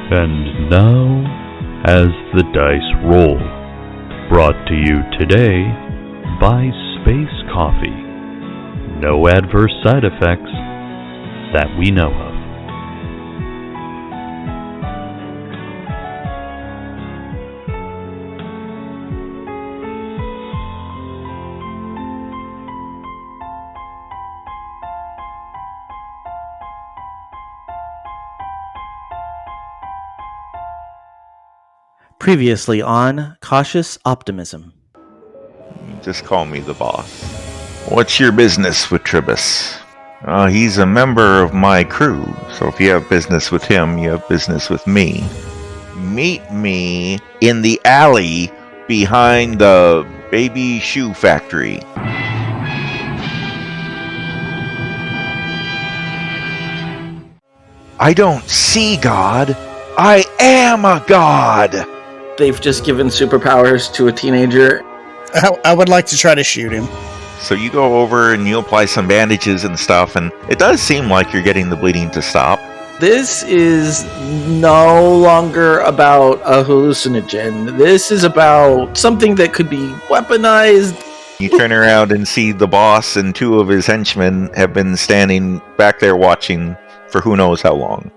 And now, as the dice roll, brought to you today by Space Coffee. No adverse side effects that we know of. Previously on Cautious Optimism. Just call me the boss. What's your business with Tribus? He's a member of my crew, so if you have business with him, you have business with me. Meet me in the alley behind the baby shoe factory. I don't see God. I am a god. They've just given superpowers to a teenager. I would like to try to shoot him. So you go over and you apply some bandages and stuff, and it does seem like you're getting the bleeding to stop. This is no longer about a hallucinogen. This is about something that could be weaponized. You turn around and see the boss and two of his henchmen have been standing back there watching for who knows how long.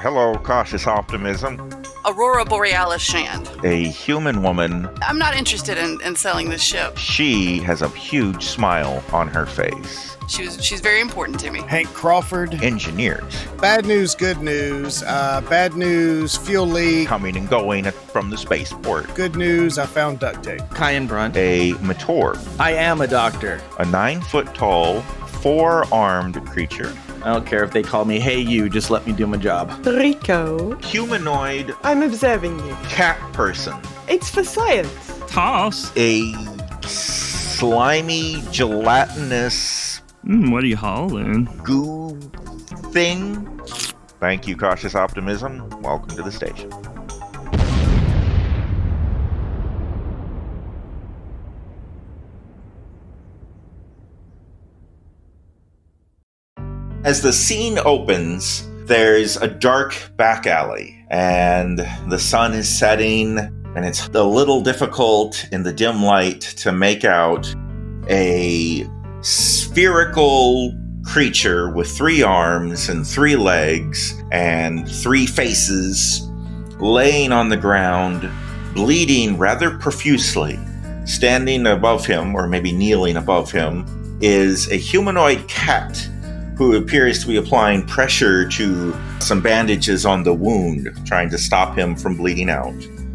Hello, Cautious Optimism. Aurora Borealis Shand. A human woman. I'm not interested in selling this ship. She has a huge smile on her face. She's very important to me. Hank Crawford. Engineers. Bad news, good news. Bad news, fuel leak. Coming and going from the spaceport. Good news, I found duct tape. Kyan Brunt. A Mator. I am a doctor. A 9-foot-tall, 4-armed creature. I don't care if they call me, hey you, just let me do my job. Rico. Humanoid. I'm observing you. Cat person. It's for science. Toss. A slimy, gelatinous... what are you hauling? Goo thing. Thank you, Cautious Optimism. Welcome to the station. As the scene opens, there's a dark back alley, and the sun is setting, and it's a little difficult in the dim light to make out a spherical creature with 3 arms and 3 legs and 3 faces laying on the ground, bleeding rather profusely. Standing above him, or maybe kneeling above him, is a humanoid cat who appears to be applying pressure to some bandages on the wound, trying to stop him from bleeding out.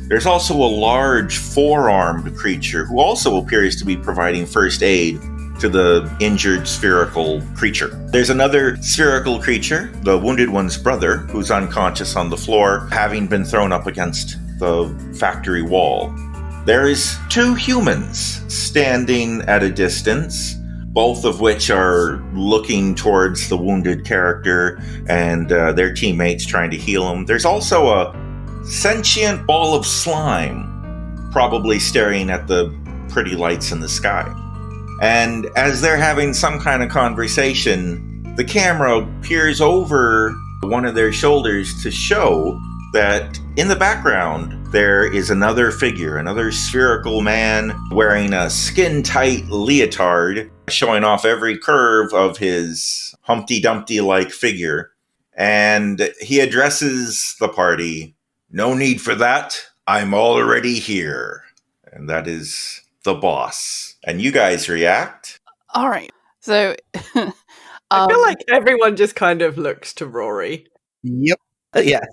There's also a large 4-armed creature who also appears to be providing first aid to the injured spherical creature. There's another spherical creature, the wounded one's brother, who's unconscious on the floor, having been thrown up against the factory wall. There is 2 humans standing at a distance, both of which are looking towards the wounded character and their teammates trying to heal him. There's also a sentient ball of slime, probably staring at the pretty lights in the sky. And as they're having some kind of conversation, the camera peers over one of their shoulders to show that in the background there is another figure, another spherical man wearing a skin-tight leotard, showing off every curve of his Humpty Dumpty-like figure. And he addresses the party, "No need for that, I'm already here." And that is the boss. And you guys react? All right. So I feel like everyone just kind of looks to Rory. Yep. Yes.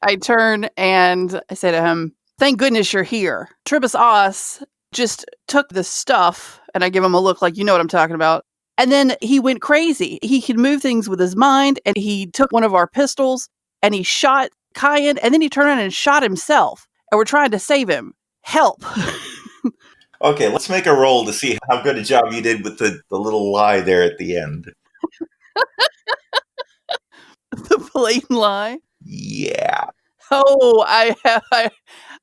I turn and I say to him, "Thank goodness you're here. Tribus Os just took the stuff," and I give him a look like, you know what I'm talking about. And then he went crazy. He could move things with his mind, and he took one of our pistols and he shot Kyan, and then he turned around and shot himself. And we're trying to save him. Help. Okay, let's make a roll to see how good a job you did with the little lie there at the end. The blatant lie. Yeah. Oh, I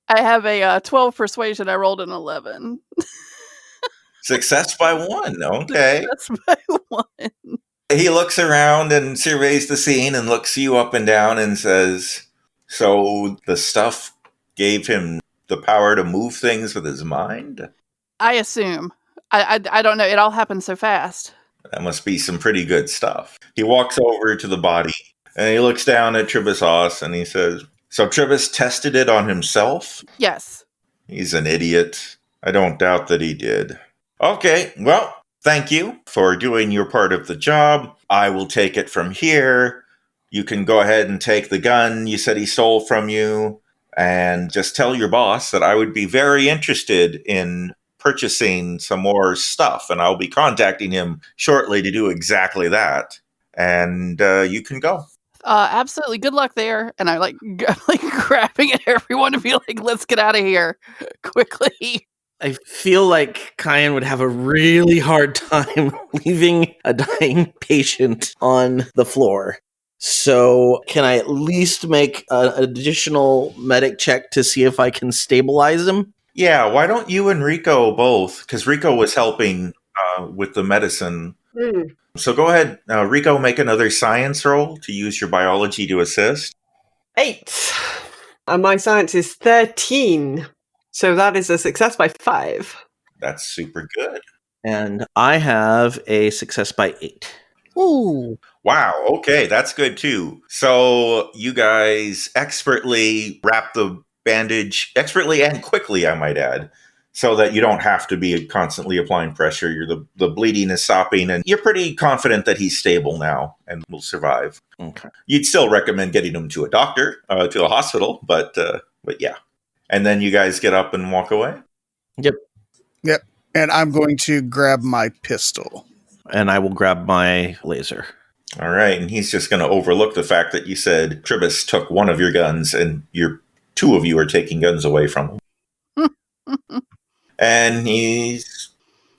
I have a 12 persuasion. I rolled an 11. Success by 1. Okay. That's my one. He looks around and surveys the scene and looks you up and down and says, so the stuff gave him the power to move things with his mind? I assume. I don't know. It all happened so fast. That must be some pretty good stuff. He walks over to the body and he looks down at Tribus and he says, so Tribus tested it on himself? Yes. He's an idiot. I don't doubt that he did. Okay, well, thank you for doing your part of the job. I will take it from here. You can go ahead and take the gun you said he stole from you and just tell your boss that I would be very interested in purchasing some more stuff, and I'll be contacting him shortly to do exactly that. And you can go. Absolutely. Good luck there. And I like grabbing at everyone to be like, let's get out of here quickly. I feel like Kyan would have a really hard time leaving a dying patient on the floor. So can I at least make an additional medic check to see if I can stabilize him? Yeah, why don't you and Rico both? Because Rico was helping with the medicine. So go ahead, Rico, make another science roll to use your biology to assist. 8. And my science is 13. So that is a success by 5. That's super good. And I have a success by 8. Ooh. Wow, okay, that's good too. So you guys expertly wrap the bandage, expertly and quickly, I might add, so that you don't have to be constantly applying pressure. The bleeding is stopping, and you're pretty confident that he's stable now and will survive. Okay. You'd still recommend getting him to a doctor, to a hospital, but yeah. And then you guys get up and walk away? Yep. And I'm going to grab my pistol. And I will grab my laser. All right, and he's just going to overlook the fact that you said Tribus took one of your guns, and two of you are taking guns away from him. And he's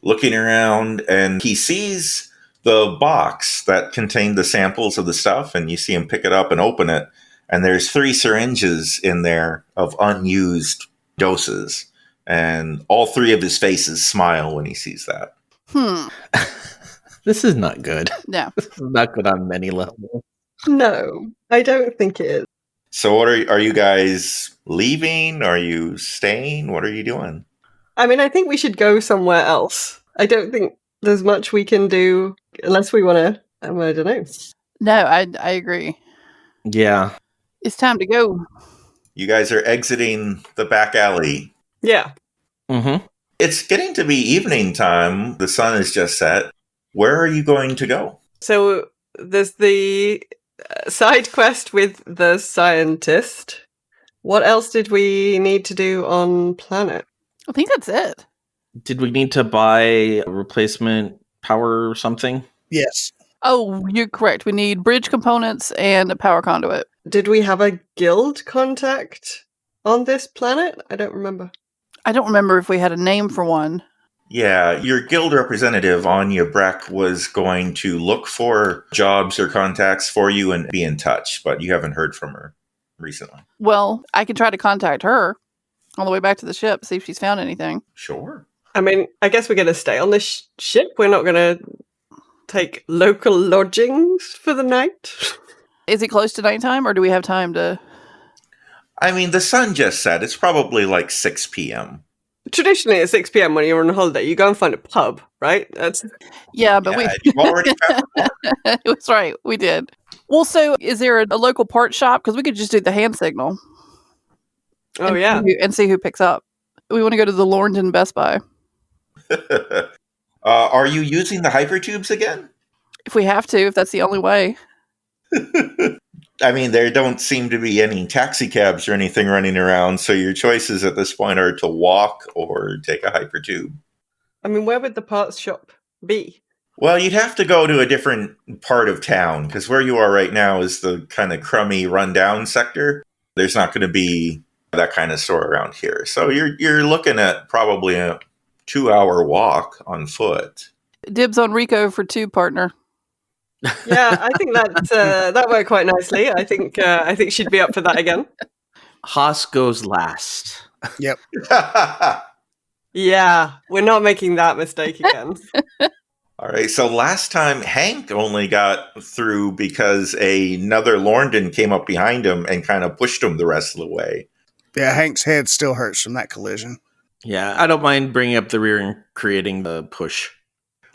looking around, and he sees the box that contained the samples of the stuff, and you see him pick it up and open it, and there's 3 syringes in there of unused doses, and all 3 of his faces smile when he sees that. This is not good. No. This is not good on many levels. No, I don't think it is. So what are you guys leaving? Are you staying? What are you doing? I mean, I think we should go somewhere else. I don't think there's much we can do unless we want to, I don't know. No, I agree. Yeah. It's time to go. You guys are exiting the back alley. Yeah. Mm-hmm. It's getting to be evening time. The sun has just set. Where are you going to go? So there's the side quest with the scientist. What else did we need to do on planet? I think that's it. Did we need to buy a replacement power or something? Yes. Oh, you're correct. We need bridge components and a power conduit. Did we have a guild contact on this planet? I don't remember. I don't remember if we had a name for one. Yeah, your guild representative, Anya Breck, was going to look for jobs or contacts for you and be in touch, but you haven't heard from her recently. Well, I can try to contact her on the way back to the ship, see if she's found anything. Sure. I mean, I guess we're going to stay on this ship. We're not going to take local lodgings for the night. Is it close to nighttime, or do we have time to... I mean, the sun just set. It's probably like 6 p.m. Traditionally, at 6 p.m. when you're on holiday, you go and find a pub, right? Yeah, but You've already found one. That's right, we did. Well, so is there a local part shop? Because we could just do the hand signal. Oh, yeah. And see who picks up. We want to go to the Lorndans Best Buy. Are you using the hypertubes again? If we have to, if that's the only way. I mean, there don't seem to be any taxi cabs or anything running around, so your choices at this point are to walk or take a hypertube. I mean, where would the parts shop be? Well, you'd have to go to a different part of town, because where you are right now is the kind of crummy, rundown sector. There's not going to be that kind of store around here. So you're looking at probably a 2-hour walk on foot. Dibs on Rico for 2, partner. Yeah, I think that worked quite nicely. I think she'd be up for that again. Haas goes last. Yep. Yeah, we're not making that mistake again. All right, so last time Hank only got through because another Lorndan came up behind him and kind of pushed him the rest of the way. Yeah, Hank's head still hurts from that collision. Yeah, I don't mind bringing up the rear and creating the push.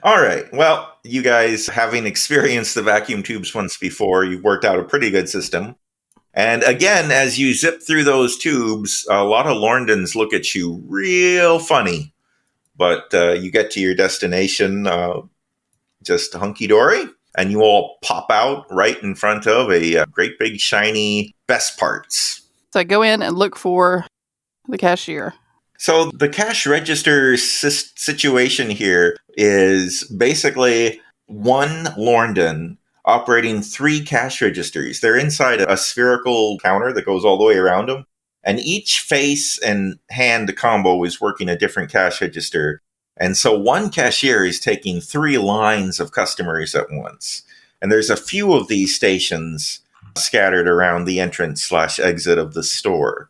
All right, well, you guys, having experienced the vacuum tubes once before, you've worked out a pretty good system. And again, as you zip through those tubes, a lot of Lorndans look at you real funny. But you get to your destination just hunky-dory, and you all pop out right in front of a great big shiny Best Parts. So I go in and look for the cashier. So the cash register situation here is basically one Lorndan operating 3 cash registers. They're inside a spherical counter that goes all the way around them. And each face and hand combo is working a different cash register. And so one cashier is taking 3 lines of customers at once. And there's a few of these stations scattered around the entrance/exit of the store.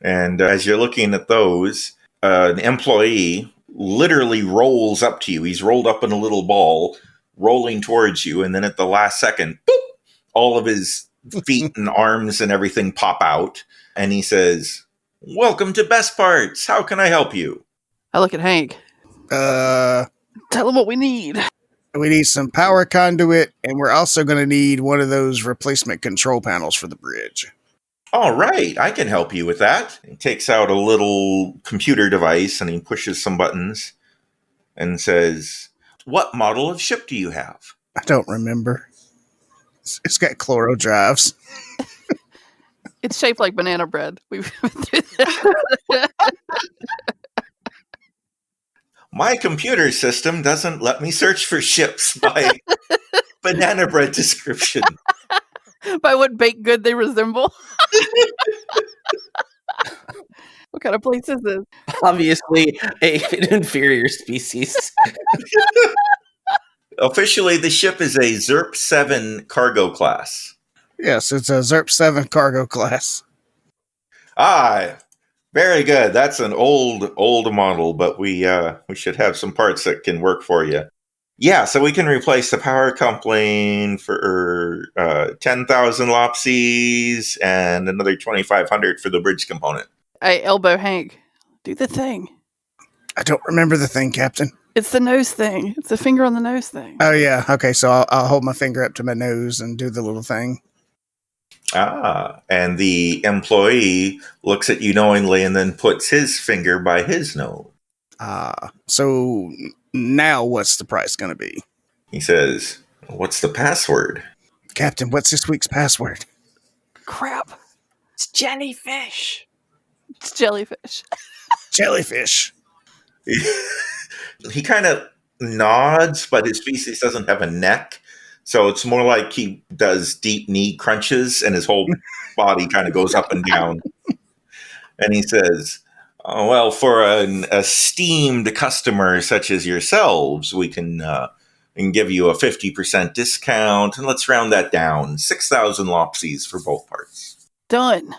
And as you're looking at those, an employee literally rolls up to you. He's rolled up in a little ball, rolling towards you. And then at the last second, boop, all of his feet and arms and everything pop out. And he says, "Welcome to Best Parts. How can I help you?" I look at Hank. Tell him what we need. We need some power conduit, and we're also going to need one of those replacement control panels for the bridge. All right, I can help you with that. He takes out a little computer device and he pushes some buttons and says, "What model of ship do you have?" I don't remember. It's got chloro drives. It's shaped like banana bread. We've been through that. My computer system doesn't let me search for ships by banana bread description. By what baked good they resemble. What kind of place is this? Obviously, an inferior species. Officially, the ship is a ZURP 7 cargo class. Yes, it's a ZURP 7 cargo class. Ah, very good. That's an old model, but we should have some parts that can work for you. Yeah, so we can replace the power coupling for 10,000 lopsies and another 2,500 for the bridge component. I elbow Hank. Do the thing. I don't remember the thing, Captain. It's the nose thing. It's the finger on the nose thing. Oh, yeah. Okay, so I'll hold my finger up to my nose and do the little thing. Ah, and the employee looks at you knowingly and then puts his finger by his nose. So now what's the price going to be? He says, "What's the password?" Captain, what's this week's password? Crap. It's jellyfish. It's jellyfish. Jellyfish. He kind of nods, but his species doesn't have a neck. So it's more like he does deep knee crunches and his whole body kind of goes up and down. And he says, "Oh, well, for an esteemed customer such as yourselves, we can give you a 50% discount. And let's round that down. 6,000 lopsies for both parts." Done.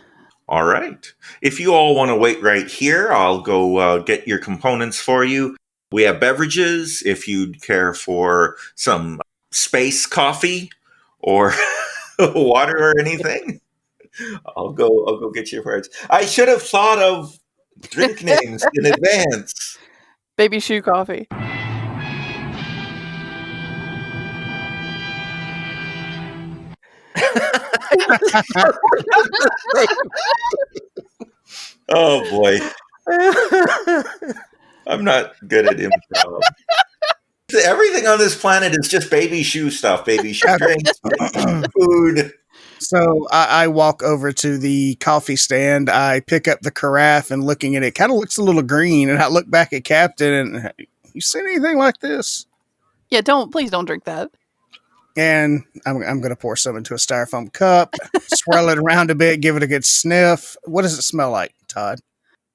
All right. If you all want to wait right here, I'll go get your components for you. We have beverages if you'd care for some space coffee or water or anything. I'll go get your parts. I should have thought of drink names in advance. Baby shoe coffee. Oh boy. I'm not good at improv. Everything on this planet is just baby shoe stuff, baby shoe drinks, food. So I walk over to the coffee stand. I pick up the carafe and looking at it, kind of looks a little green. And I look back at Captain and, "You seen anything like this?" Yeah, please don't drink that. And I'm going to pour some into a styrofoam cup, swirl it around a bit, give it a good sniff. What does it smell like, Todd?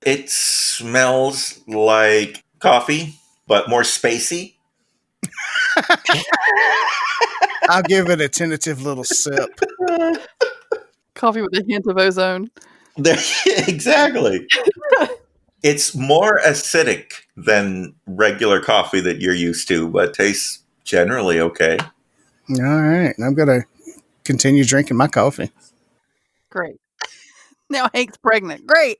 It smells like coffee, but more spacey. I'll give it a tentative little sip. Coffee with a hint of ozone. Exactly. It's more acidic than regular coffee that you're used to, but tastes generally okay. All right. I'm going to continue drinking my coffee. Great. Now Hank's pregnant. Great.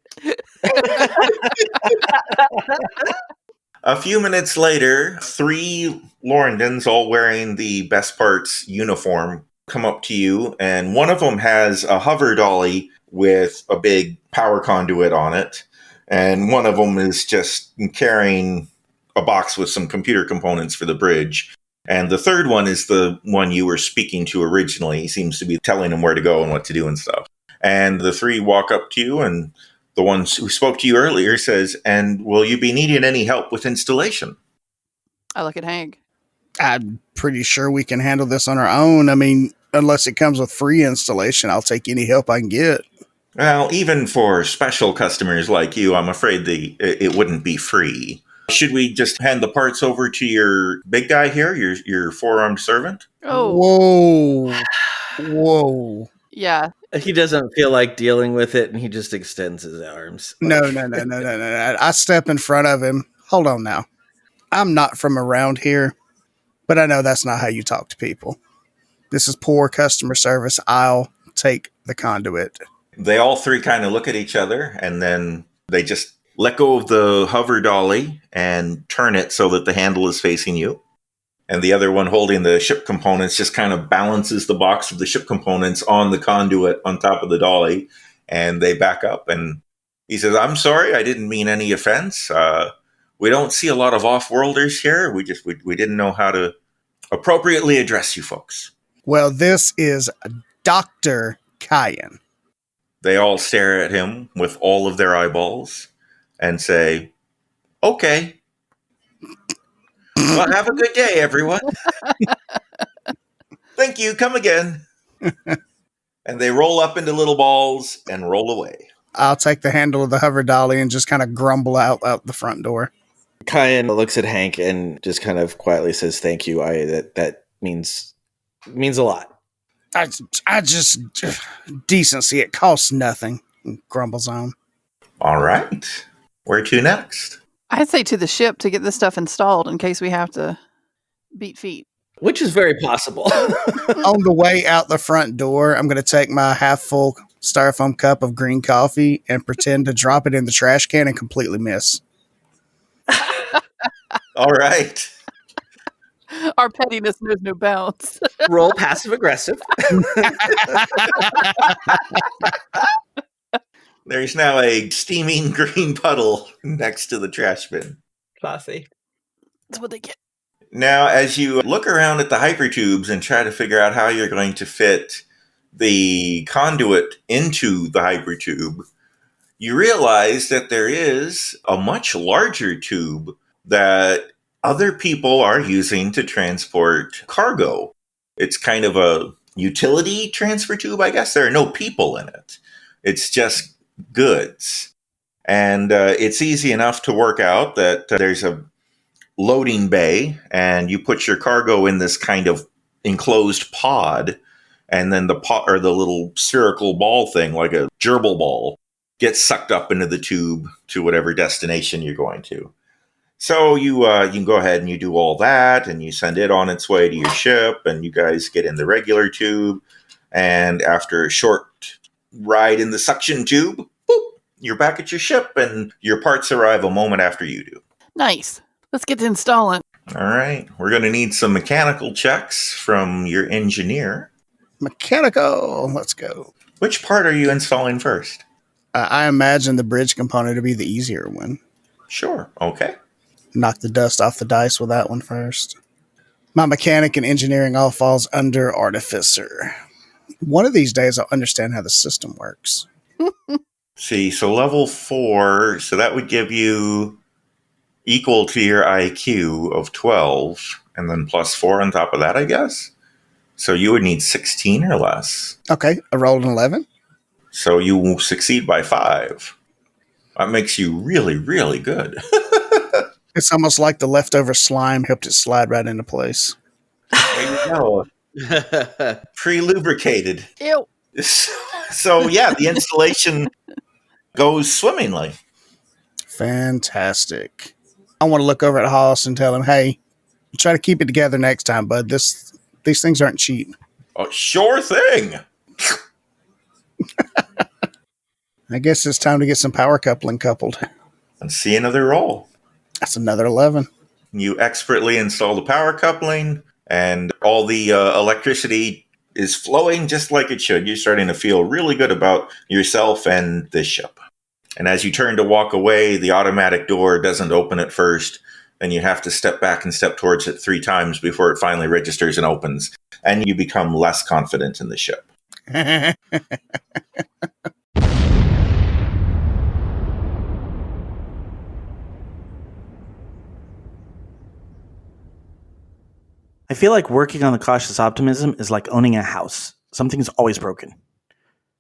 A few minutes later, 3 Lorndans, all wearing the Best Parts uniform, come up to you, and one of them has a hover dolly with a big power conduit on it, and one of them is just carrying a box with some computer components for the bridge. And the third one is the one you were speaking to originally. He seems to be telling them where to go and what to do and stuff. And the 3 walk up to you, and the one who spoke to you earlier says, "And will you be needing any help with installation?" I look at Hank. I'm pretty sure we can handle this on our own. I mean, unless it comes with free installation, I'll take any help I can get. Well, even for special customers like you, I'm afraid it wouldn't be free. Should we just hand the parts over to your big guy here, your 4-armed servant? Oh. Whoa. Yeah. He doesn't feel like dealing with it, and he just extends his arms. No. I step in front of him. Hold on now. I'm not from around here, but I know that's not how you talk to people. This is poor customer service. I'll take the conduit. They all 3 kind of look at each other, and then they just let go of the hover dolly and turn it so that the handle is facing you. And the other one holding the ship components just kind of balances the box of the ship components on the conduit on top of the dolly, and they back up. And he says, "I'm sorry, I didn't mean any offense. We don't see a lot of off-worlders here. We didn't know how to appropriately address you folks." Well, this is Dr. Kyan. They all stare at him with all of their eyeballs and say, "Okay. Well, have a good day, everyone." "Thank you. Come again." And they roll up into little balls and roll away. I'll take the handle of the hover dolly and just kind of grumble out the front door. Kyan looks at Hank and just kind of quietly says, "Thank you. That means a lot." I just decency. It costs nothing. Grumbles on. All right. Where to next? I'd say to the ship to get this stuff installed in case we have to beat feet. Which is very possible. On the way out the front door, I'm going to take my half-full styrofoam cup of green coffee and pretend to drop it in the trash can and completely miss. All right. Our pettiness knows no bounds. Roll passive aggressive. There's now a steaming green puddle next to the trash bin. Classy. That's what they get. Now, as you look around at the hypertubes and try to figure out how you're going to fit the conduit into the hypertube, you realize that there is a much larger tube that other people are using to transport cargo. It's kind of a utility transfer tube, I guess. There are no people in it. It's just goods. And it's easy enough to work out that there's a loading bay, and you put your cargo in this kind of enclosed pod, and then the pod, or the little spherical ball thing, like a gerbil ball, gets sucked up into the tube to whatever destination you're going to. So you can go ahead and you do all that, and you send it on its way to your ship, and you guys get in the regular tube, and after a short ride in the suction tube, boop, you're back at your ship, and your parts arrive a moment after you do. Nice. Let's get to installing. All right. We're going to need some mechanical checks from your engineer. Mechanical. Let's go. Which part are you installing first? I imagine the bridge component to be the easier one. Sure. Okay. Knock the dust off the dice with that one first. My mechanic and engineering all falls under artificer. One of these days I'll understand how the system works. See, so level 4, so that would give you equal to your IQ of 12, and then plus 4 on top of that, I guess. So you would need 16 or less. Okay, I rolled an 11. So you will succeed by 5. That makes you really, really good. It's almost like the leftover slime helped it slide right into place. There you go. Pre-lubricated. Ew. So yeah, the installation goes swimmingly. Fantastic. I want to look over at Hollis and tell him, hey, try to keep it together next time, bud. These things aren't cheap. Oh, sure thing. I guess it's time to get some power coupling coupled. And see another roll. That's another 11. You expertly install the power coupling, and all the electricity is flowing just like it should. You're starting to feel really good about yourself and this ship. And as you turn to walk away, the automatic door doesn't open at first, and you have to step back and step towards it 3 times before it finally registers and opens. And you become less confident in the ship. I feel like working on the Cautious Optimism is like owning a house. Something's always broken.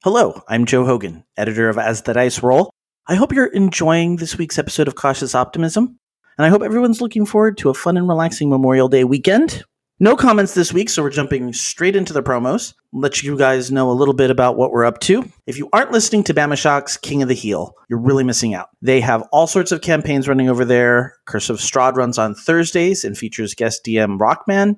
Hello, I'm Joe Hogan, editor of As the Dice Roll. I hope you're enjoying this week's episode of Cautious Optimism, and I hope everyone's looking forward to a fun and relaxing Memorial Day weekend. No comments this week, so we're jumping straight into the promos. Let you guys know a little bit about what we're up to. If you aren't listening to Bama Shock's King of the Heel, you're really missing out. They have all sorts of campaigns running over there. Curse of Strahd runs on Thursdays and features guest DM Rockman.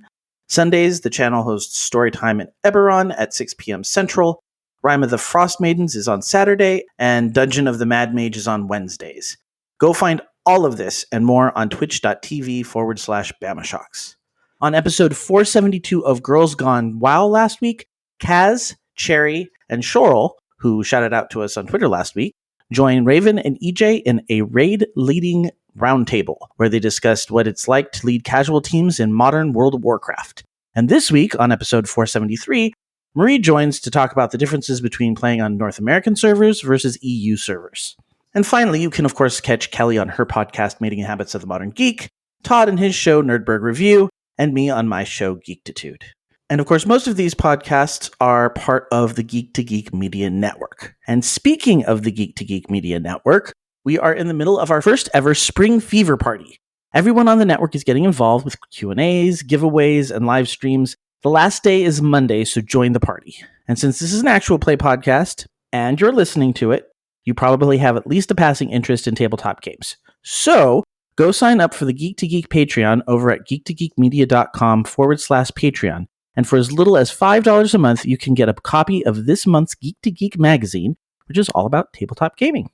Sundays, the channel hosts Storytime in Eberron at 6 p.m. Central. Rime of the Frost Maidens is on Saturday, and Dungeon of the Mad Mage is on Wednesdays. Go find all of this and more on twitch.tv/BamaShocks. On episode 472 of Girls Gone WoW last week, Kaz, Cherry, and Shorel, who shouted out to us on Twitter last week, joined Raven and EJ in a raid leading roundtable where they discussed what it's like to lead casual teams in modern World of Warcraft. And this week, on episode 473, Marie joins to talk about the differences between playing on North American servers versus EU servers. And finally, you can of course catch Kelly on her podcast, Mating Habits of the Modern Geek, Todd in his show, Nerdberg Review, and me on my show, Geektitude. And of course, most of these podcasts are part of the Geek to Geek Media Network. And speaking of the Geek to Geek Media Network, we are in the middle of our first ever Spring Fever Party. Everyone on the network is getting involved with Q&As, giveaways, and live streams. The last day is Monday, so join the party. And since this is an actual play podcast, and you're listening to it, you probably have at least a passing interest in tabletop games. So, go sign up for the Geek to Geek Patreon over at geektogeekmedia.com/Patreon. And for as little as $5 a month, you can get a copy of this month's Geek to Geek magazine, which is all about tabletop gaming.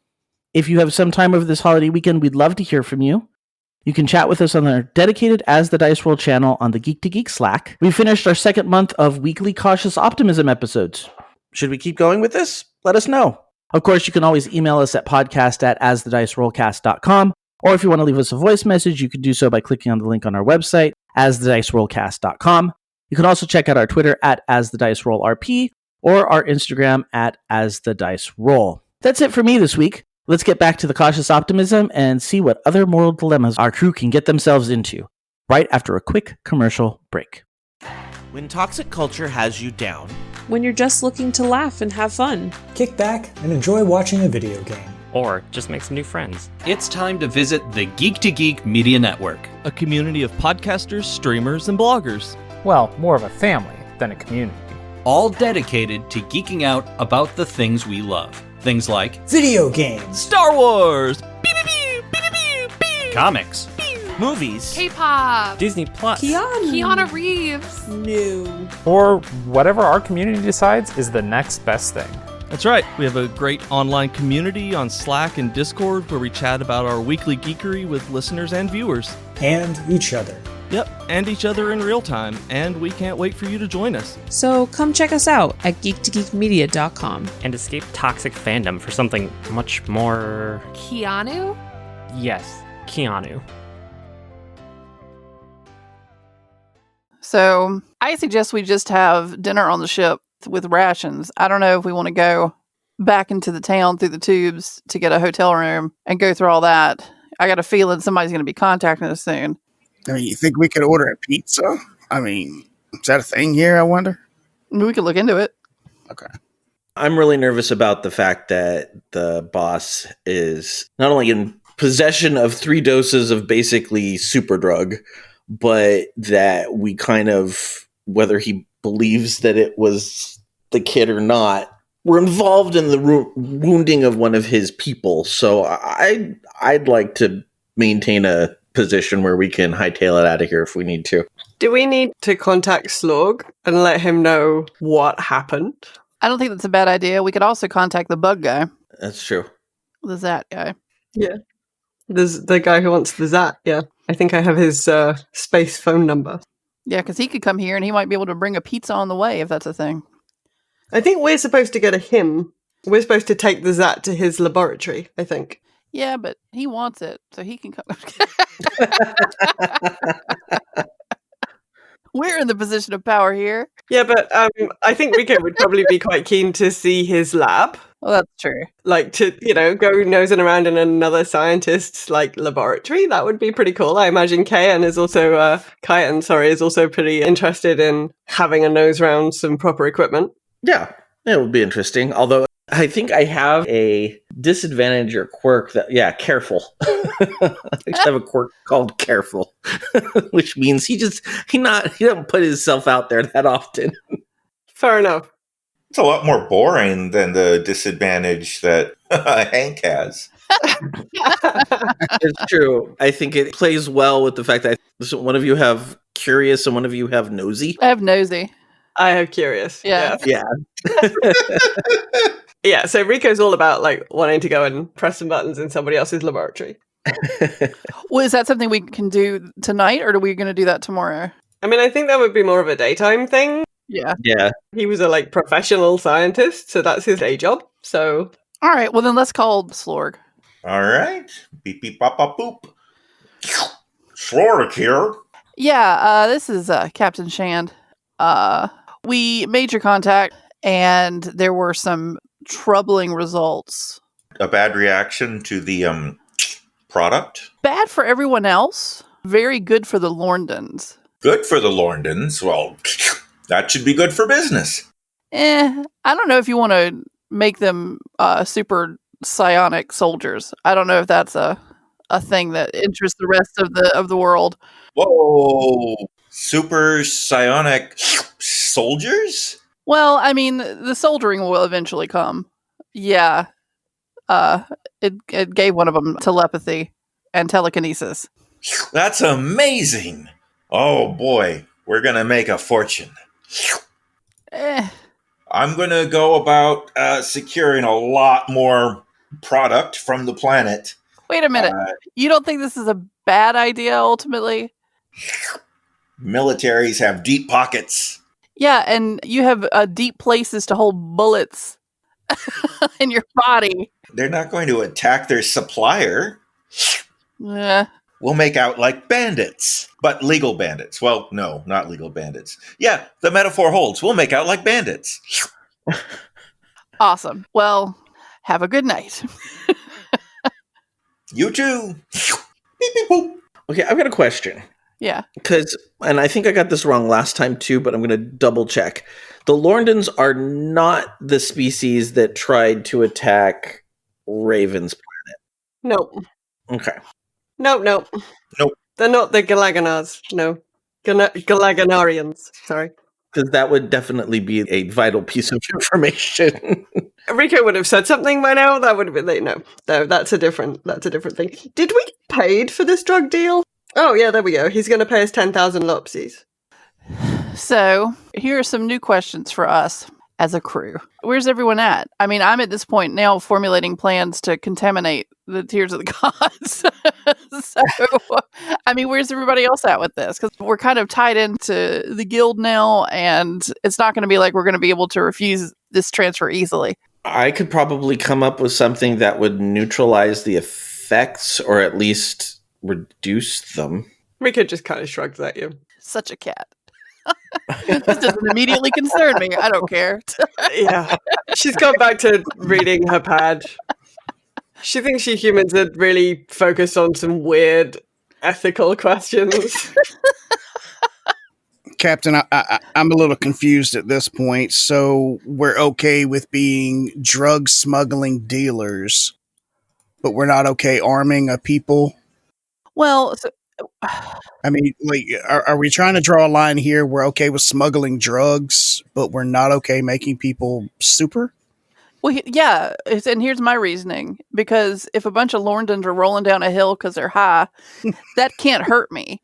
If you have some time over this holiday weekend, we'd love to hear from you. You can chat with us on our dedicated As the Dice Roll channel on the Geek to Geek Slack. We finished our second month of weekly Cautious Optimism episodes. Should we keep going with this? Let us know. Of course, you can always email us at podcast@asthedicerollcast.com. Or if you want to leave us a voice message, you can do so by clicking on the link on our website, asthedicerollcast.com. You can also check out our Twitter at asthedicerollrp or our Instagram at asthediceroll. That's it for me this week. Let's get back to the Cautious Optimism and see what other moral dilemmas our crew can get themselves into, right after a quick commercial break. When toxic culture has you down, when you're just looking to laugh and have fun, kick back and enjoy watching a video game, or just make some new friends, it's time to visit the Geek to Geek Media Network, a community of podcasters, streamers, and bloggers. Well, more of a family than a community. All dedicated to geeking out about the things we love. Things like video games, Star Wars, comics, movies, K-pop, Disney Plus, Keanu Reeves, new, or whatever our community decides is the next best thing. That's right. We have a great online community on Slack and Discord where we chat about our weekly geekery with listeners and viewers. And each other. Yep, and each other in real time, and we can't wait for you to join us. So come check us out at geektogeekmedia.com. And escape toxic fandom for something much more... Keanu? Yes, Keanu. So I suggest we just have dinner on the ship with rations. I don't know if we want to go back into the town through the tubes to get a hotel room and go through all that. I got a feeling somebody's going to be contacting us soon. I mean, you think we could order a pizza? I mean, is that a thing here, I wonder? We could look into it. Okay. I'm really nervous about the fact that the boss is not only in possession of 3 doses of basically super drug, but that we kind of, whether he believes that it was the kid or not, we're involved in the wounding of one of his people, so I'd like to maintain a position where we can hightail it out of here if we need to. Do we need to contact Slorg and let him know what happened? I don't think that's a bad idea. We could also contact the bug guy. That's true. The Zat guy. Yeah. There's the guy who wants the Zat, yeah. I think I have his space phone number. Yeah, because he could come here and he might be able to bring a pizza on the way if that's a thing. I think we're supposed to go to him. We're supposed to take the Zat to his laboratory, I think. Yeah, but he wants it, so he can come. We're in the position of power here. Yeah, but I think Rico would probably be quite keen to see his lab. Well, that's true. Like to, go nosing around in another scientist's laboratory. That would be pretty cool. I imagine Kayan is also is also pretty interested in having a nose around some proper equipment. Yeah, it would be interesting. Although I think I have a disadvantage or quirk that, careful. I actually have a quirk called careful, which means he doesn't put himself out there that often. Fair enough. It's a lot more boring than the disadvantage that Hank has. It's true. I think it plays well with the fact that one of you have curious and one of you have nosy. I have nosy. I have curious. Yeah. Yeah. Yeah, so Rico's all about wanting to go and press some buttons in somebody else's laboratory. Well, is that something we can do tonight, or are we going to do that tomorrow? I mean, I think that would be more of a daytime thing. Yeah. Yeah. He was a professional scientist, so that's his day job. So, all right. Well, then let's call Slorg. All right. Beep beep pop pop boop. Slorg here. Yeah. This is Captain Shand. We made your contact, and there were some troubling results. A bad reaction to the product. Bad for everyone else. Very good for the Lorndans. Good for the Lorndans. Well, that should be good for business. I don't know if you want to make them super psionic soldiers. I don't know if that's a thing that interests the rest of the world. Whoa. Super psionic soldiers? Well, I mean, the soldiering will eventually come. Yeah. It gave one of them telepathy and telekinesis. That's amazing. Oh boy, we're going to make a fortune. I'm going to go about securing a lot more product from the planet. Wait a minute. You don't think this is a bad idea ultimately? Militaries have deep pockets. Yeah, and you have deep places to hold bullets in your body. They're not going to attack their supplier. Yeah. We'll make out like bandits, but legal bandits. Well, no, not legal bandits. Yeah, the metaphor holds. We'll make out like bandits. Awesome. Well, have a good night. You too. Beep, beep, boop. Okay, I've got a question. Yeah. And I think I got this wrong last time too, but I'm going to double check. The Lorndans are not the species that tried to attack Raven's planet. Nope. Okay. Nope. They're not the Galaganars. No. Galaganarians. Sorry. Because that would definitely be a vital piece of information. Rico would have said something by now. That would have been no. That's a different thing. Did we get paid for this drug deal? Oh yeah, there we go. He's going to pay us 10,000 lopsies. So here are some new questions for us as a crew. Where's everyone at? I mean, I'm at this point now formulating plans to contaminate the Tears of the Gods. So, I mean, where's everybody else at with this? Because we're kind of tied into the guild now, and it's not going to be like we're going to be able to refuse this transfer easily. I could probably come up with something that would neutralize the effects, or at least reduce them. Rico just kind of shrugs at you. Such a cat. This doesn't immediately concern me. I don't care. Yeah. She's gone back to reading her pad. She thinks you humans are really focused on some weird ethical questions. Captain, I'm a little confused at this point. So we're okay with being drug smuggling dealers, but we're not okay arming a people? Well, I mean, like, are we trying to draw a line here? We're okay with smuggling drugs, but we're not okay making people super? Well, and here's my reasoning. Because if a bunch of Lorndans are rolling down a hill because they're high, that can't hurt me.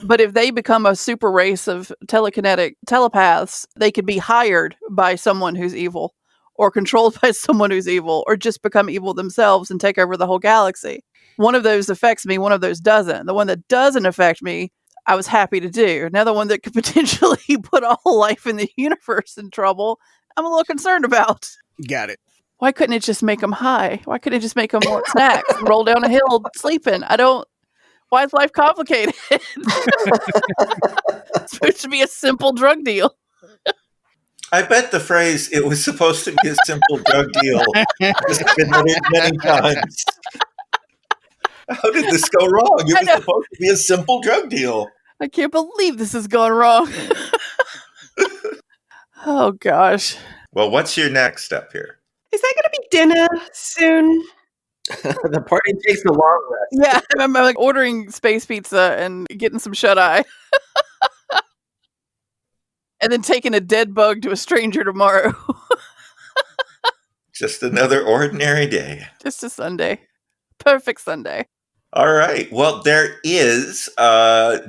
But if they become a super race of telekinetic telepaths, they could be hired by someone who's evil, or controlled by someone who's evil, or just become evil themselves and take over the whole galaxy. One of those affects me, one of those doesn't. The one that doesn't affect me, I was happy to do. Another one that could potentially put all life in the universe in trouble, I'm a little concerned about. Got it. Why couldn't it just make them high? Why couldn't it just make them want snacks and roll down a hill sleeping? Why is life complicated? It's supposed to be a simple drug deal. I bet the phrase, it was supposed to be a simple drug deal, has been uttered many times. How did this go wrong? It was supposed to be a simple drug deal. I can't believe this has gone wrong. Oh, gosh. Well, what's your next step here? Is there going to be dinner soon? The party takes a long rest. Yeah, I'm like ordering space pizza and getting some shut-eye. And then taking a dead bug to a stranger tomorrow. Just another ordinary day. Just a Sunday. Perfect Sunday. All right. Well, there is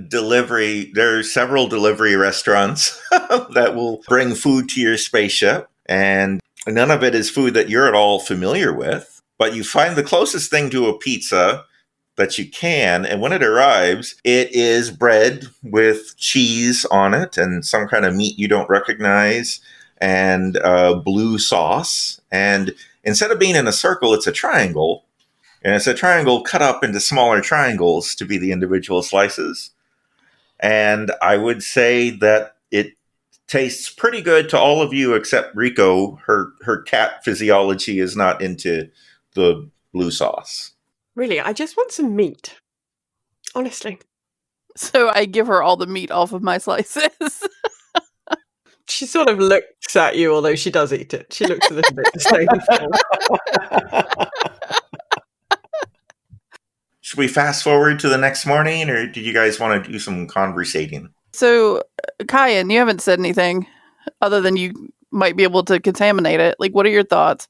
delivery. There are several delivery restaurants that will bring food to your spaceship. And none of it is food that you're at all familiar with. But you find the closest thing to a pizza that you can. And when it arrives, it is bread with cheese on it and some kind of meat you don't recognize and blue sauce. And instead of being in a circle, it's a triangle. And it's a triangle cut up into smaller triangles to be the individual slices. And I would say that it tastes pretty good to all of you except Rico. Her cat physiology is not into the blue sauce. Really, I just want some meat. Honestly. So I give her all the meat off of my slices. She sort of looks at you, although she does eat it. She looks a little bit disdainful. Should we fast forward to the next morning, or do you guys want to do some conversating? So, Kyan, you haven't said anything other than you might be able to contaminate it. Like, what are your thoughts?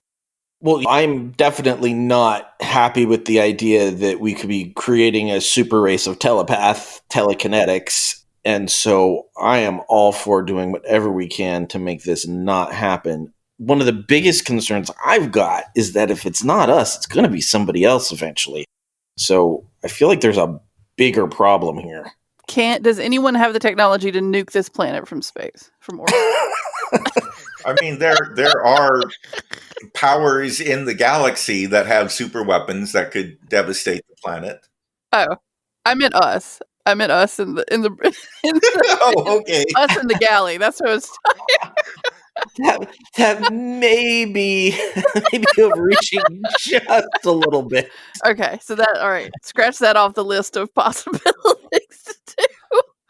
Well, I'm definitely not happy with the idea that we could be creating a super race of telekinetics. And so I am all for doing whatever we can to make this not happen. One of the biggest concerns I've got is that if it's not us, it's going to be somebody else eventually. So I feel like there's a bigger problem here. Does anyone have the technology to nuke this planet from space? From orbit? I mean, there are powers in the galaxy that have super weapons that could devastate the planet. Oh, I meant us. I meant us in the oh, okay. Us in the galley. That's what I was that may be overreaching just a little bit. Okay, so all right. Scratch that off the list of possibilities to do.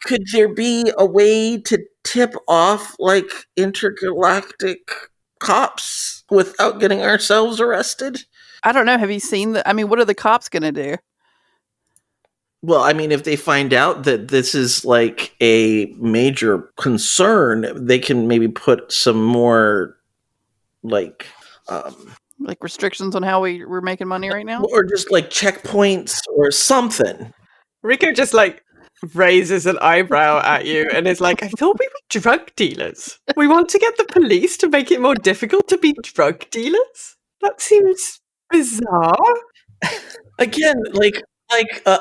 Could there be a way to tip off like intergalactic cops without getting ourselves arrested? I don't know. Have you seen what are the cops going to do? Well, I mean, if they find out that this is like a major concern, they can maybe put some more like restrictions on how we're making money right now? Or just like checkpoints or something. Rico just like raises an eyebrow at you and is like, I thought we were drug dealers. We want to get the police to make it more difficult to be drug dealers? That seems bizarre. Again, like a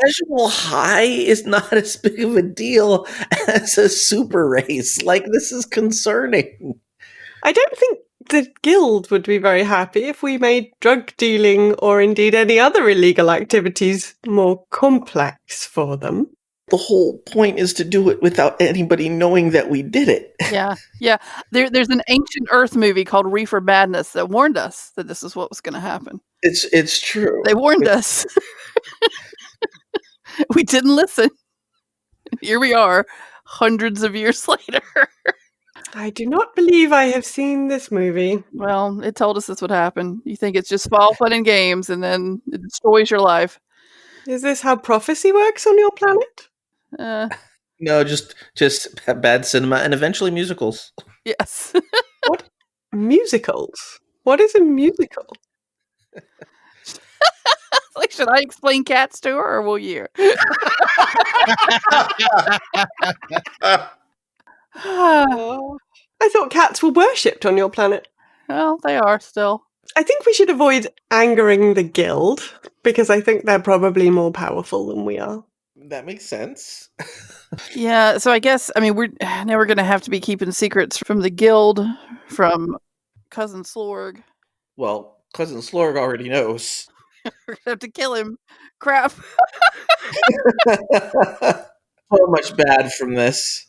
casual high is not as big of a deal as a super race. Like, this is concerning. I don't think the guild would be very happy if we made drug dealing or indeed any other illegal activities more complex for them. The whole point is to do it without anybody knowing that we did it. Yeah. There's an ancient Earth movie called Reefer Madness that warned us that this is what was going to happen. It's true. They warned us. We didn't listen. Here we are, hundreds of years later. I do not believe I have seen this movie. Well, it told us this would happen. You think it's just fall, fun, and games, and then it destroys your life. Is this how prophecy works on your planet? No, just bad cinema and eventually musicals. Yes. What Musicals? What is a musical? Like, should I explain Cats to her, or will you? I thought cats were worshipped on your planet. Well, they are still. I think we should avoid angering the guild, because I think they're probably more powerful than we are. That makes sense. Yeah, so I guess, we're going to have to be keeping secrets from the guild, from Cousin Slorg. Well, Cousin Slorg already knows. We're going to have to kill him. Crap. So much bad from this.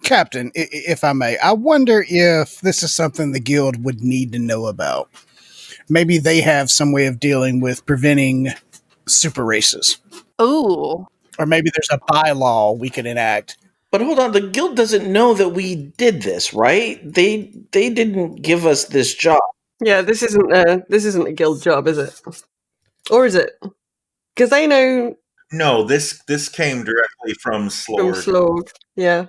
Captain, if I may, I wonder if this is something the guild would need to know about. Maybe they have some way of dealing with preventing super races. Ooh. Or maybe there's a bylaw we could enact. But hold on, the guild doesn't know that we did this, right? They didn't give us this job. Yeah, this isn't a guild job, is it? Or is it? Because they know. No, this came directly from Slorg. From Slorg, yeah.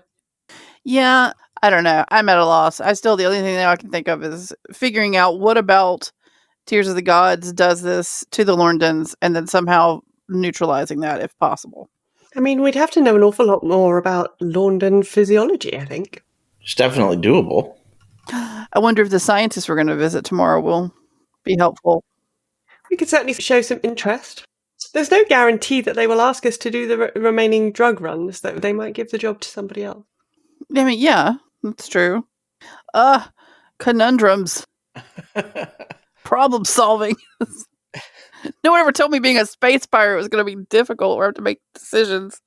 Yeah, I don't know. I'm at a loss. The only thing that I can think of is figuring out what about Tears of the Gods does this to the Lorndans, and then somehow neutralizing that if possible. We'd have to know an awful lot more about Lorndan physiology, I think. It's definitely doable. I wonder if the scientists we're going to visit tomorrow will be helpful. We could certainly show some interest. There's no guarantee that they will ask us to do the remaining drug runs, though. They might give the job to somebody else. Yeah, that's true. Conundrums. Problem solving. No one ever told me being a space pirate was going to be difficult or have to make decisions.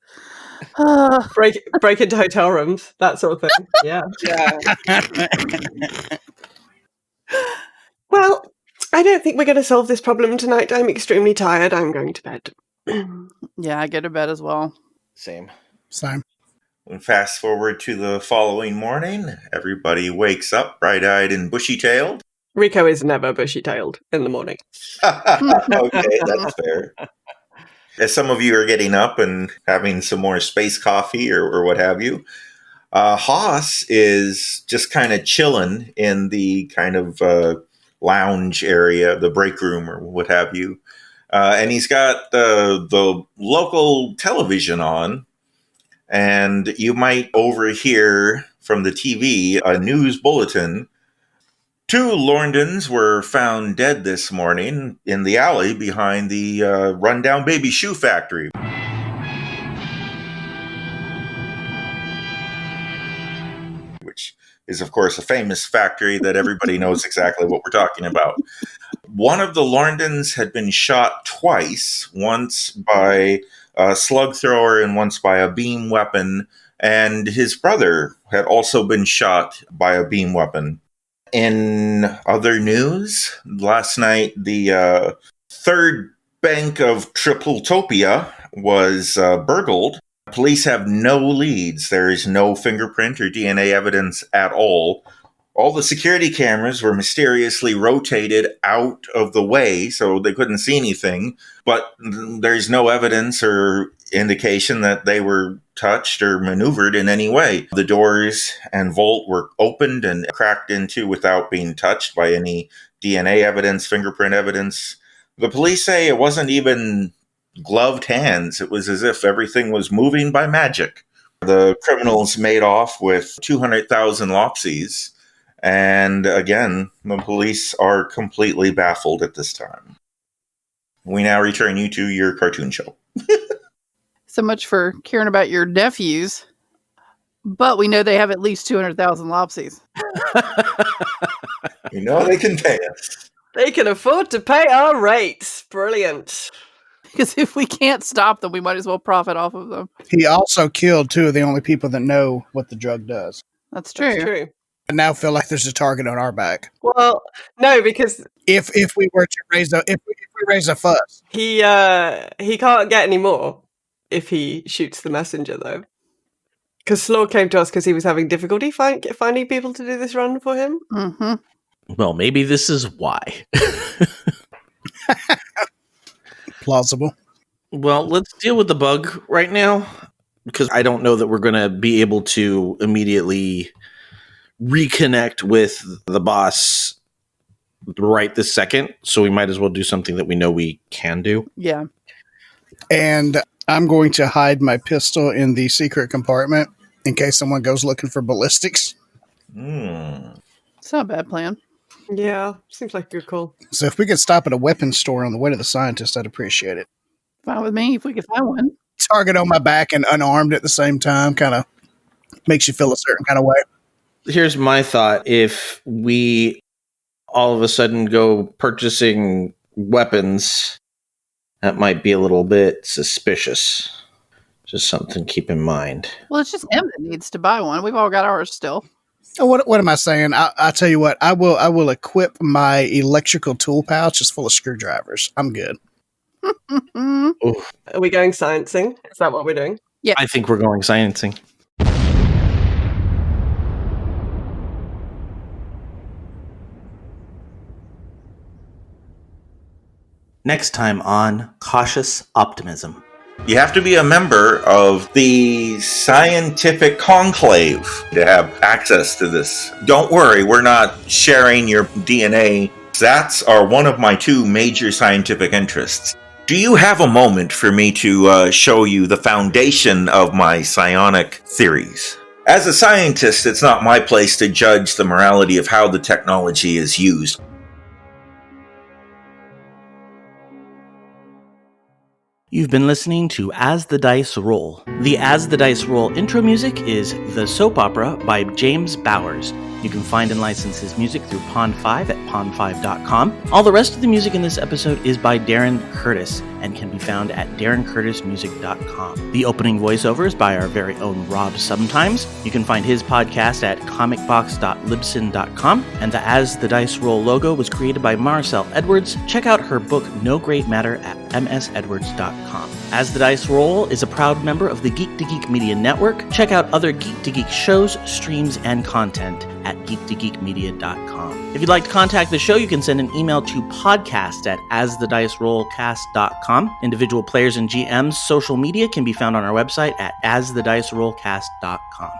Break into hotel rooms, that sort of thing. Yeah. Well, I don't think we're going to solve this problem tonight. I'm extremely tired. I'm going to bed. Yeah, I go to bed as well. Same. And fast forward to the following morning, everybody wakes up bright-eyed and bushy-tailed. Rico is never bushy-tailed in the morning. Okay, that's fair. As some of you are getting up and having some more space coffee or what have you, Haas is just kind of chilling in the kind of lounge area, the break room or what have you. And he's got the local television on, and you might overhear from the TV a news bulletin. 2 Lorndans were found dead this morning in the alley behind the rundown baby shoe factory. Which is, of course, a famous factory that everybody knows exactly what we're talking about. One of the Lorndans had been shot twice, once by a slug thrower and once by a beam weapon, and his brother had also been shot by a beam weapon. In other news, last night the third bank of Tripletopia was burgled. Police have no leads. There is no fingerprint or DNA evidence at all. All the security cameras were mysteriously rotated out of the way, so they couldn't see anything. But there's no evidence or indication that they were touched or maneuvered in any way. The doors and vault were opened and cracked into without being touched by any DNA evidence, fingerprint evidence. The police say it wasn't even gloved hands. It was as if everything was moving by magic. The criminals made off with 200,000 lopsies. And again, the police are completely baffled at this time. We now return you to your cartoon show. So much for caring about your nephews. But we know they have at least 200,000 lopsies. You know they can pay us. They can afford to pay our rates. Brilliant. Because if we can't stop them, we might as well profit off of them. He also killed 2 of the only people that know what the drug does. That's true. That's true. I now feel like there's a target on our back. Well, no, because if we were to raise a fuss, he can't get any more if he shoots the messenger, though. Because Slorg came to us because he was having difficulty finding people to do this run for him. Mm-hmm. Well, maybe this is why. Plausible. Well, let's deal with the bug right now, because I don't know that we're going to be able to immediately reconnect with the boss right this second, so we might as well do something that we know we can do. Yeah. And I'm going to hide my pistol in the secret compartment in case someone goes looking for ballistics. It's not a bad plan. Yeah, seems like a good call. So if we could stop at a weapons store on the way to the scientist, I'd appreciate it. Fine with me if we could find one. Target on my back and unarmed at the same time kind of makes you feel a certain kind of way. Here's my thought. If we all of a sudden go purchasing weapons, that might be a little bit suspicious. Just something to keep in mind. Well, it's just him that needs to buy one. We've all got ours still. Oh, what am I saying? I'll tell you what. I will equip my electrical tool pouch just full of screwdrivers. I'm good. Are we going sciencing? Is that what we're doing? Yeah. I think we're going sciencing. Next time on Cautious Optimism. You have to be a member of the scientific conclave to have access to this. Don't worry, we're not sharing your DNA. That's one of my two major scientific interests. Do you have a moment for me to show you the foundation of my psionic theories? As a scientist, it's not my place to judge the morality of how the technology is used. You've been listening to As the Dice Roll. The As the Dice Roll intro music is The Soap Opera by James Bowers. You can find and license his music through Pond5 at pond5.com. All the rest of the music in this episode is by Darren Curtis and can be found at darrencurtismusic.com. The opening voiceover is by our very own Rob Sometimes. You can find his podcast at comicbox.libsyn.com. And the As the Dice Roll logo was created by Maricel Edwards. Check out her book No Great Matter at msedwards.com. As the Dice Roll is a proud member of the Geek to Geek Media Network. Check out other Geek to Geek shows, streams, and content at geektogeekmedia.com. If you'd like to contact the show, you can send an email to podcast@asthedicerollcast.com. Individual players and GMs' social media can be found on our website at asthedicerollcast.com.